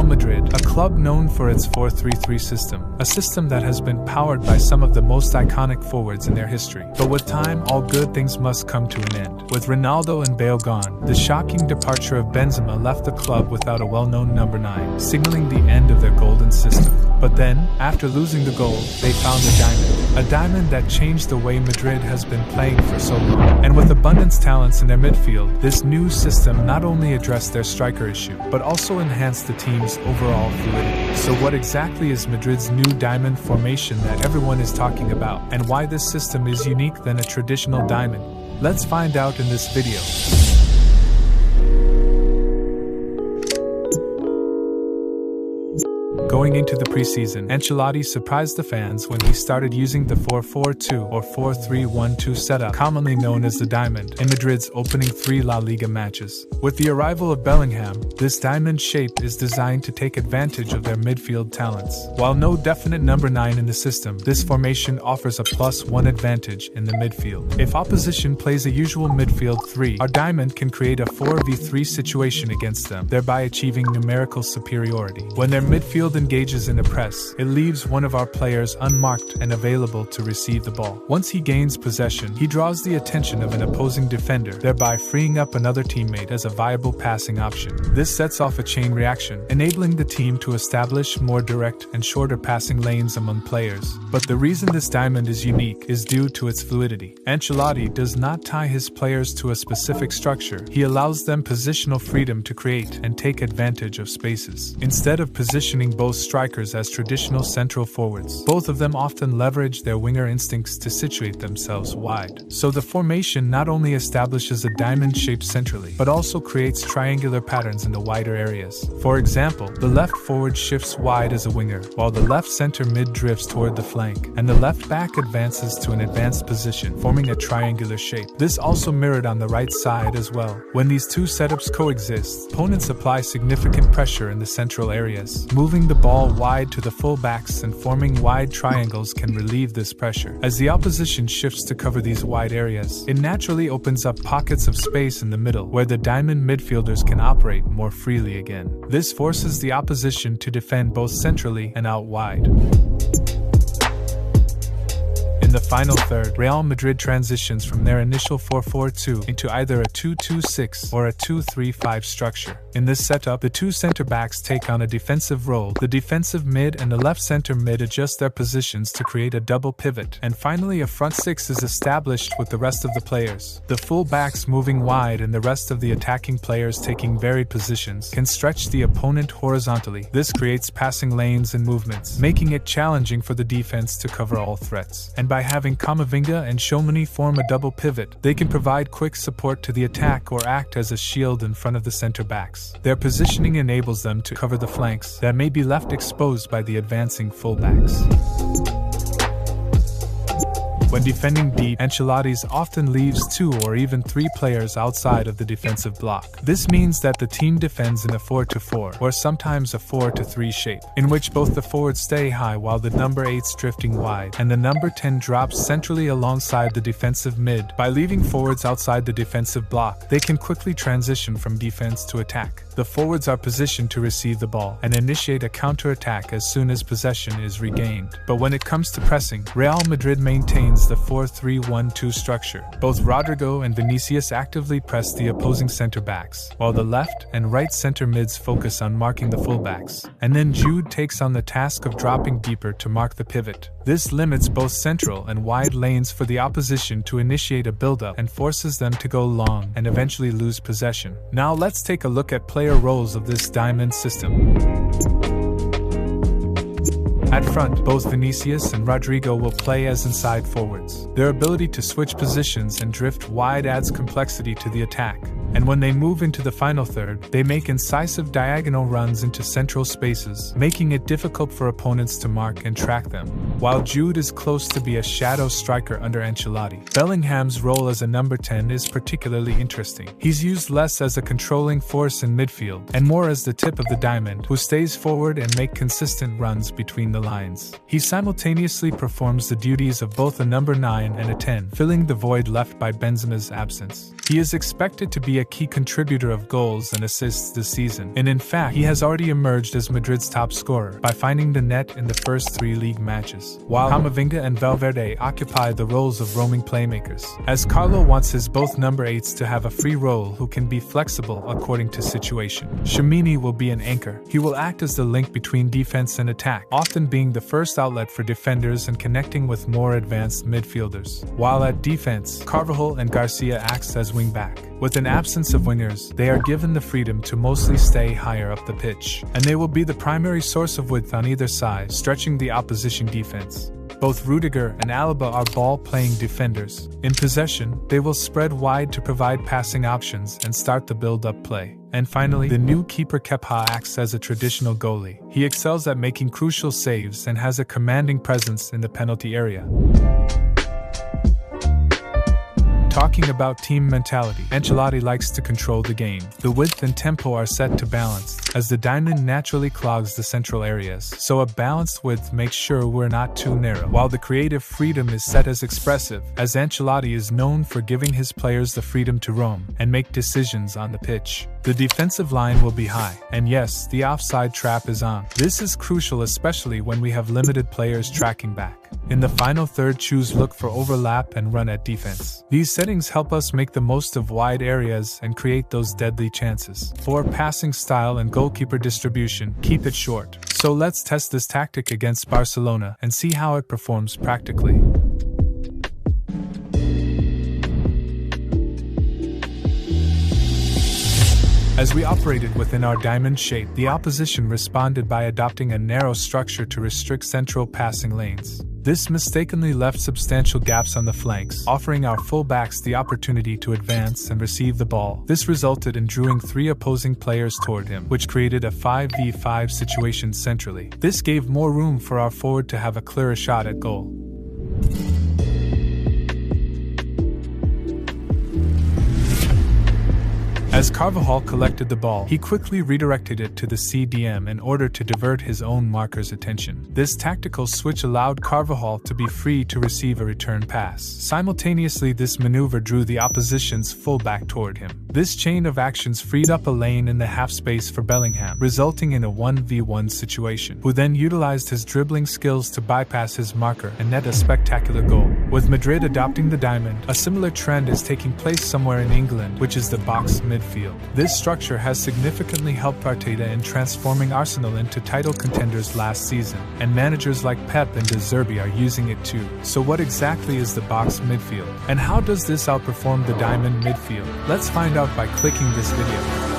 Real Madrid, a club known for its 4-3-3 system, a system that has been powered by some of the most iconic forwards in their history. But with time, all good things must come to an end. With Ronaldo and Bale gone, the shocking departure of Benzema left the club without a well-known number 9, signaling the end of their golden system. But then, after losing the gold, they found a diamond that changed the way Madrid has been playing for so long. And with abundance talents in their midfield, this new system not only addressed their striker issue, but also enhanced the team's overall fluidity. So what exactly is Madrid's new diamond formation that everyone is talking about, and why this system is unique than a traditional diamond? Let's find out in this video. Going into the preseason, Ancelotti surprised the fans when he started using the 4-4-2 or 4-3-1-2 setup, commonly known as the diamond, in Madrid's opening 3 La Liga matches. With the arrival of Bellingham, this diamond shape is designed to take advantage of their midfield talents. While no definite number 9 in the system, this formation offers a +1 advantage in the midfield. If opposition plays a usual midfield 3, our diamond can create a 4v3 situation against them, thereby achieving numerical superiority. When their midfield engages in a press, it leaves one of our players unmarked and available to receive the ball. Once he gains possession, he draws the attention of an opposing defender, thereby freeing up another teammate as a viable passing option. This sets off a chain reaction, enabling the team to establish more direct and shorter passing lanes among players. But the reason this diamond is unique is due to its fluidity. Ancelotti does not tie his players to a specific structure. He allows them positional freedom to create and take advantage of spaces. Instead of positioning both strikers as traditional central forwards, both of them often leverage their winger instincts to situate themselves wide. So the formation not only establishes a diamond shape centrally, but also creates triangular patterns in the wider areas. For example, the left forward shifts wide as a winger, while the left center mid drifts toward the flank, and the left back advances to an advanced position, forming a triangular shape. This also mirrored on the right side as well. When these two setups coexist, opponents apply significant pressure in the central areas. Moving the ball wide to the full-backs and forming wide triangles can relieve this pressure. As the opposition shifts to cover these wide areas, it naturally opens up pockets of space in the middle, where the diamond midfielders can operate more freely again. This forces the opposition to defend both centrally and out wide. In the final third, Real Madrid transitions from their initial 4-4-2 into either a 2-2-6 or a 2-3-5 structure. In this setup, the two center-backs take on a defensive role, the defensive mid and the left center mid adjust their positions to create a double pivot, and finally a front 6 is established with the rest of the players. The full-backs moving wide and the rest of the attacking players taking varied positions can stretch the opponent horizontally. This creates passing lanes and movements, making it challenging for the defense to cover all threats. And by having Camavinga and Tchouaméni form a double pivot, they can provide quick support to the attack or act as a shield in front of the center-backs. Their positioning enables them to cover the flanks that may be left exposed by the advancing full-backs. When defending deep, Ancelotti often leaves 2 or even 3 players outside of the defensive block. This means that the team defends in a 4-4 or sometimes a 4-3 shape, in which both the forwards stay high while the number 8's drifting wide, and the number 10 drops centrally alongside the defensive mid. By leaving forwards outside the defensive block, they can quickly transition from defense to attack. The forwards are positioned to receive the ball and initiate a counter-attack as soon as possession is regained. But when it comes to pressing, Real Madrid maintains the 4-3-1-2 structure. Both Rodrigo and Vinicius actively press the opposing center-backs, while the left and right center mids focus on marking the full-backs. And then Jude takes on the task of dropping deeper to mark the pivot. This limits both central and wide lanes for the opposition to initiate a build-up and forces them to go long and eventually lose possession. Now let's take a look at player roles of this diamond system. At front, both Vinicius and Rodrigo will play as inside forwards. Their ability to switch positions and drift wide adds complexity to the attack. And when they move into the final third, they make incisive diagonal runs into central spaces, making it difficult for opponents to mark and track them. While Jude is close to be a shadow striker under Ancelotti, Bellingham's role as a number 10 is particularly interesting. He's used less as a controlling force in midfield, and more as the tip of the diamond, who stays forward and makes consistent runs between the lines. He simultaneously performs the duties of both a number 9 and a 10, filling the void left by Benzema's absence. He is expected to be a key contributor of goals and assists this season, and in fact, he has already emerged as Madrid's top scorer by finding the net in the first 3 league matches, while Camavinga and Valverde occupy the roles of roaming playmakers, as Carlo wants his both number 8s to have a free role who can be flexible according to situation. Tchouaméni will be an anchor. He will act as the link between defense and attack, often being the first outlet for defenders and connecting with more advanced midfielders. While at defense, Carvajal and Garcia acts as wing-back. With an absence of wingers, they are given the freedom to mostly stay higher up the pitch, and they will be the primary source of width on either side, stretching the opposition defense. Both Rudiger and Alaba are ball-playing defenders. In possession, they will spread wide to provide passing options and start the build-up play. And finally, the new keeper Kepa acts as a traditional goalie. He excels at making crucial saves and has a commanding presence in the penalty area. Talking about team mentality, Ancelotti likes to control the game. The width and tempo are set to balance, as the diamond naturally clogs the central areas, so a balanced width makes sure we're not too narrow, while the creative freedom is set as expressive, as Ancelotti is known for giving his players the freedom to roam and make decisions on the pitch. The defensive line will be high, and yes, the offside trap is on. This is crucial, especially when we have limited players tracking back. In the final third, choose look for overlap and run at defense. These settings help us make the most of wide areas and create those deadly chances. For passing style and goalkeeper distribution, keep it short. So let's test this tactic against Barcelona and see how it performs practically. As we operated within our diamond shape, the opposition responded by adopting a narrow structure to restrict central passing lanes. This mistakenly left substantial gaps on the flanks, offering our fullbacks the opportunity to advance and receive the ball. This resulted in drawing 3 opposing players toward him, which created a 5v5 situation centrally. This gave more room for our forward to have a clearer shot at goal. As Carvajal collected the ball, he quickly redirected it to the CDM in order to divert his own marker's attention. This tactical switch allowed Carvajal to be free to receive a return pass. Simultaneously, this maneuver drew the opposition's fullback toward him. This chain of actions freed up a lane in the half space for Bellingham, resulting in a 1v1 situation, who then utilized his dribbling skills to bypass his marker and net a spectacular goal. With Madrid adopting the diamond, a similar trend is taking place somewhere in England, which is the box midfield. This structure has significantly helped Arteta in transforming Arsenal into title contenders last season, and managers like Pep and De Zerbi are using it too. So what exactly is the box midfield? And how does this outperform the diamond midfield? Let's find out by clicking this video.